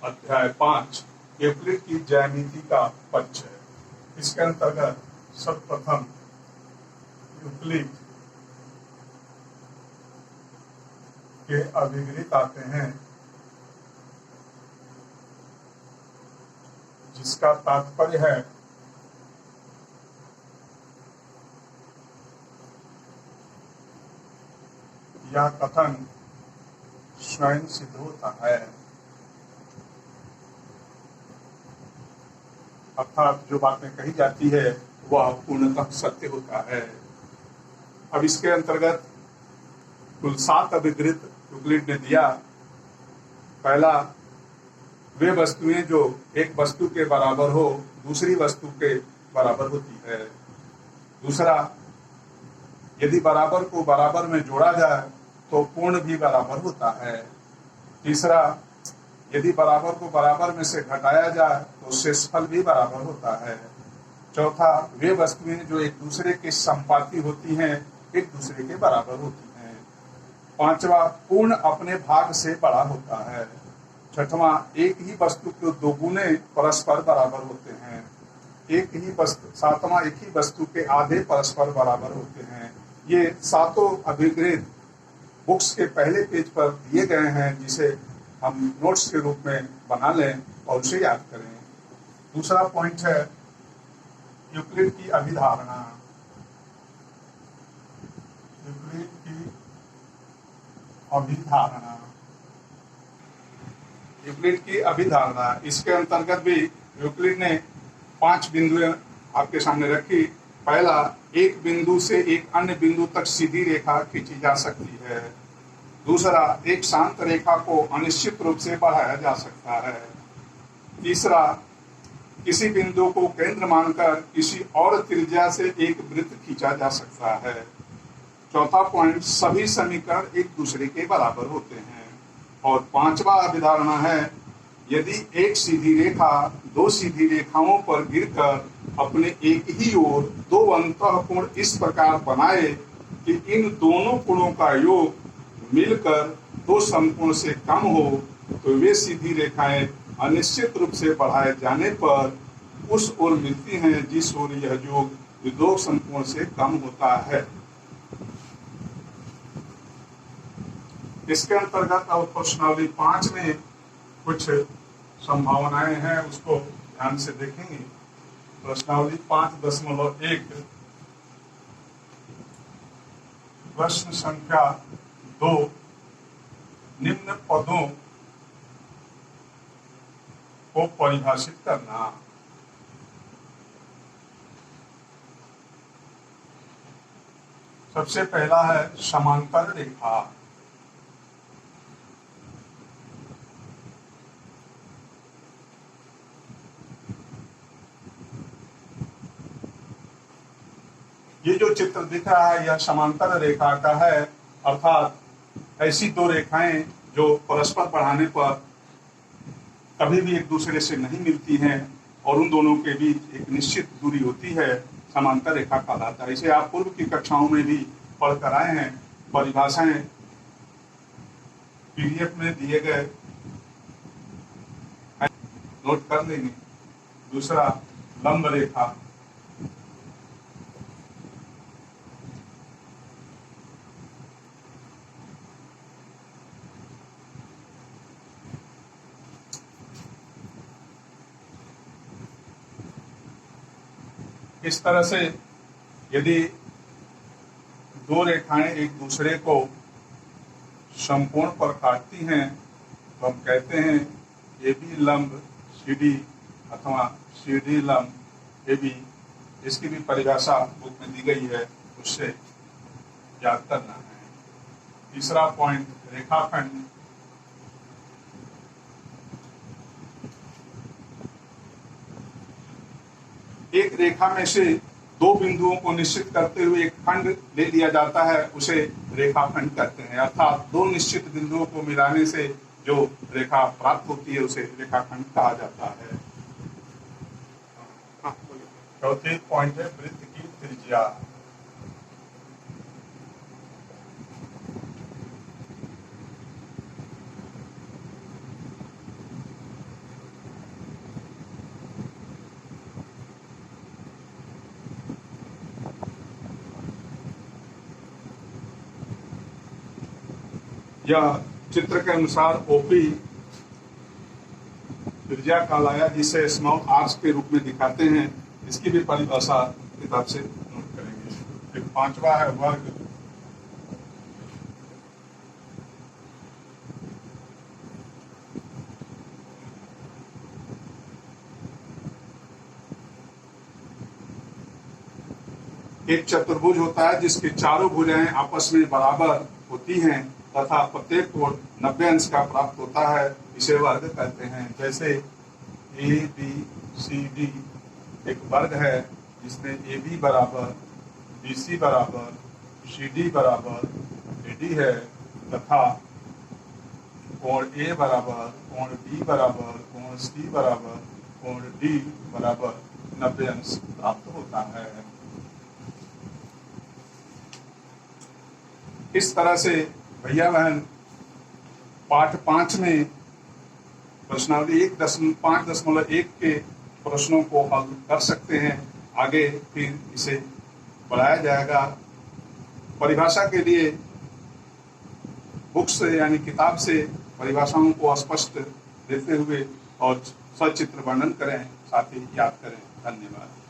अध्याय 5 यूक्लिड की ज्यामिति का परिचय। इसके अंतर्गत सर्वप्रथम यूक्लिड के अभिगृहित आते हैं, जिसका तात्पर्य है यह कथन स्वयं सिद्ध होता है, अर्थात जो बातें कही जाती है वह पूर्णतः सत्य होता है। अब इसके अंतर्गत कुल 7 अभिगृहित यूक्लिड ने दिया। पहला, वे वस्तुएं जो एक वस्तु के बराबर हो दूसरी वस्तु के बराबर होती है। दूसरा, यदि बराबर को बराबर में जोड़ा जाए तो पूर्ण भी बराबर होता है। तीसरा, यदि बराबर को बराबर में से घटाया जाए तो शेषफल भी बराबर होता है। चौथा, वे वस्तुएं जो एक दूसरे के संपाती होती हैं एक दूसरे के बराबर होती हैं। पांचवा, पूर्ण अपने भाग से बड़ा होता है। छठवां, एक ही वस्तु के दो गुने परस्पर बराबर होते हैं। सातवां, एक ही वस्तु के आधे परस्पर बराबर होते हैं। ये 7 अभिगृहित बुक्स के पहले पेज पर दिए गए हैं, जिसे हम नोट्स के रूप में बना लें और उसे याद करें। दूसरा पॉइंट है यूक्लिड की अभिधारणा। यूक्लिड की अभिधारणा यूक्लिड की अभिधारणा इसके अंतर्गत भी यूक्लिड ने 5 बिंदुएं आपके सामने रखी। पहला, एक बिंदु से एक अन्य बिंदु तक सीधी रेखा खींची जा सकती है। दूसरा, एक शांत रेखा को अनिश्चित रूप से बढ़ाया जा सकता है। तीसरा, किसी बिंदु को केंद्र मानकर किसी और त्रिज्या से एक वृत्त खींचा जा सकता है। चौथा पॉइंट, सभी समीकरण एक दूसरे के बराबर होते हैं। और पांचवा अभिधारणा है, यदि एक सीधी रेखा 2 सीधी रेखाओं पर गिरकर अपने एक ही ओर 2 अंतःकोण इस प्रकार बनाए कि इन दोनों कोणों का योग मिलकर 2 समकोण से कम हो, तो वे सीधी रेखाएं अनिश्चित रूप से बढ़ाए जाने पर उस ओर मिलती हैं जिस ओर यह योग 2 समकोण से कम होता है। इसके अंतर्गत अब प्रश्नावली 5 में कुछ संभावनाएं हैं, उसको ध्यान से देखेंगे। प्रश्नावली 5.1 प्रश्न संख्या 2, निम्न पदों को परिभाषित करना। सबसे पहला है समांतर रेखा। ये जो चित्र दिख रहा है यह समांतर रेखा का है, अर्थात ऐसी 2 रेखाएं जो परस्पर बढ़ाने पर कभी भी एक दूसरे से नहीं मिलती हैं और उन दोनों के बीच एक निश्चित दूरी होती है, समांतर रेखा कहलाता है। इसे आप पूर्व की कक्षाओं में भी पढ़ कर आए हैं। परिभाषाएं पीडीएफ में दिए गए, नोट कर लेंगे। दूसरा, लंब रेखा। इस तरह से यदि 2 रेखाएं एक दूसरे को समकोण पर काटती हैं तो हम कहते हैं AB लंब CD अथवा CD लंब AB। इसकी भी परिभाषा बुक में दी गई है, उससे याद करना है। तीसरा पॉइंट, रेखाखंड। एक रेखा में से 2 बिंदुओं को निश्चित करते हुए एक खंड ले लिया जाता है, उसे रेखाखंड कहते हैं। अर्थात 2 निश्चित बिंदुओं को मिलाने से जो रेखा प्राप्त होती है उसे रेखाखंड कहा जाता है। चौथे पॉइंट है वृत्त की त्रिज्या। यह चित्र के अनुसार ओपी त्रिज्या कहलाया, जिसे स्मॉल आर्क्स के रूप में दिखाते हैं। इसकी भी परिभाषा किताब से नोट करेंगे। एक पांचवा है वर्ग। एक चतुर्भुज होता है जिसकी चारों भुजाएं आपस में बराबर होती हैं तथा प्रत्येक कोण 90 अंश का प्राप्त होता है। इसे वर्ग कहते हैं। जैसे ए बी सी डी एक वर्ग है जिसमें ए बी बराबर बी सी बराबर सी डी बराबर ए डी है तथा कोण ए बराबर कोण बी बराबर कोण सी बराबर कोण डी बराबर 90 अंश प्राप्त होता है। इस तरह से भैया बहन पाठ 5 में प्रश्नावली 5.1 के प्रश्नों को हल कर सकते हैं। आगे फिर इसे बढ़ाया जाएगा। परिभाषा के लिए बुक्स यानी किताब से परिभाषाओं को स्पष्ट देते हुए और सचित्र वर्णन करें, साथ ही याद करें। धन्यवाद।